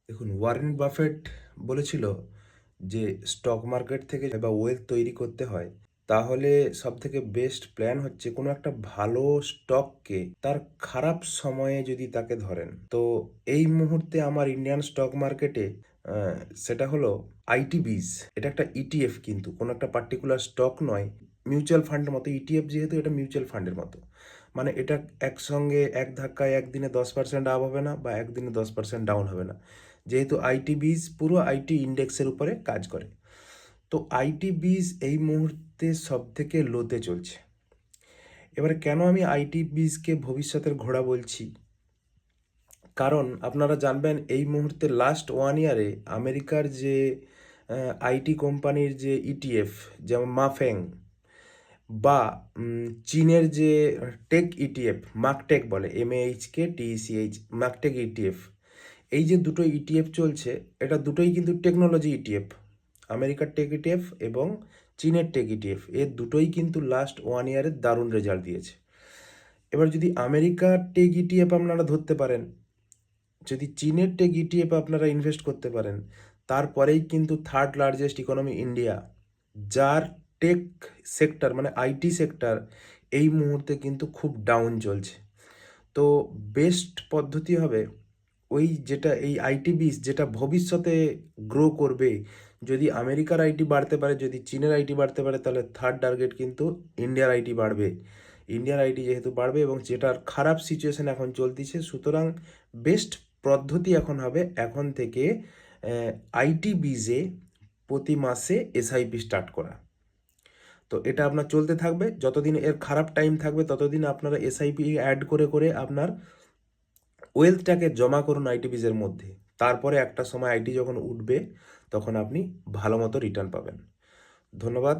দেখুন, Warren Buffett বলেছিল যে স্টক মার্কেট থেকে বা ওয়েলথ তৈরি করতে হয়, তাহলে সবথেকে বেস্ট প্ল্যান হচ্ছে কোনো একটা ভালো স্টককে তার খারাপ সময়ে যদি তাকে ধরেন। তো এই মুহূর্তে আমার ইন্ডিয়ান স্টক মার্কেটে সেটা হলো আইটিবিজ। এটা একটা ইটিএফ, কিন্তু কোনো একটা পার্টিকুলার স্টক নয়। মিউচুয়াল ফান্ডের মতো ইটিএফ, যেহেতু এটা মিউচুয়াল ফান্ডের মতো। মানে এটা একসঙ্গে এক ধাক্কায় একদিনে 10% আপ হবে না বা একদিনে 10% ডাউন হবে না। যেহেতু আইটিবিজ পুরো আইটি ইন্ডেক্সের উপরে কাজ করে। তো আইটিবিজ এই মুহূর্তে সবথেকে লোতে চলছে। এবারে কেন আমি আইটিবিজকে ভবিষ্যতের ঘোড়া বলছি? কারণ আপনারা জানবেন এই মুহূর্তে লাস্ট 1 ইয়ারে আমেরিকার যে আইটি কোম্পানির যে ইটিএফ, যেমন মাফেং, বা চীনের যে টেক ইটিএফ, মার্কটেক বলে, MAHKTECH, মার্কটেক ইটিএফ, এই যে দুটো ইটিএফ চলছে, এটা দুটোই কিন্তু টেকনোলজি ইটিএফ। আমেরিকার টেক ইটিএফ এবং চীনের টেক ইটিএফ, এর দুটোই কিন্তু লাস্ট 1 ইয়ারে দারুণ রেজাল্ট দিয়েছে। এবার যদি আমেরিকার টেক ইটিএফ আপনারা ধরতে পারেন, যদি চীনের টেক ইটিএফ আপনারা ইনভেস্ট করতে পারেন, তারপরেই কিন্তু থার্ড লার্জেস্ট ইকোনমি ইন্ডিয়া, যার টেক সেক্টর মানে আইটি সেক্টর এই মুহূর্তে কিন্তু খুব ডাউন চলছে। তো বেস্ট পদ্ধতি হবে ওই যেটা এই আইটি বিস যেটা ভবিষ্যতে গ্রো করবে। যদি আমেরিকার আইটি বাড়তে পারে, যদি চীনের আইটি বাড়তে পারে, তাহলে থার্ড টার্গেট কিন্তু ইন্ডিয়ার আইটি বাড়বে। ইন্ডিয়ার আইটি যেহেতু বাড়বে এবং যেটার খারাপ সিচুয়েশন এখন চলতেছে, সুতরাং বেস্ট পদ্ধতি এখন হবে এখন থেকে আইটি বিজে প্রতি মাসে এসআইপি স্টার্ট করা। তো এটা আপনার চলতে থাকবে, যতদিন এর খারাপ টাইম থাকবে ততদিন আপনারা এসআইপি অ্যাড করে করে আপনার ওয়েলথটাকে জমা করুন আইটিবিজের মধ্যে। তারপরে একটা সময় আইটি যখন উঠবে, তখন আপনি ভালো মতো রিটার্ন পাবেন। ধন্যবাদ।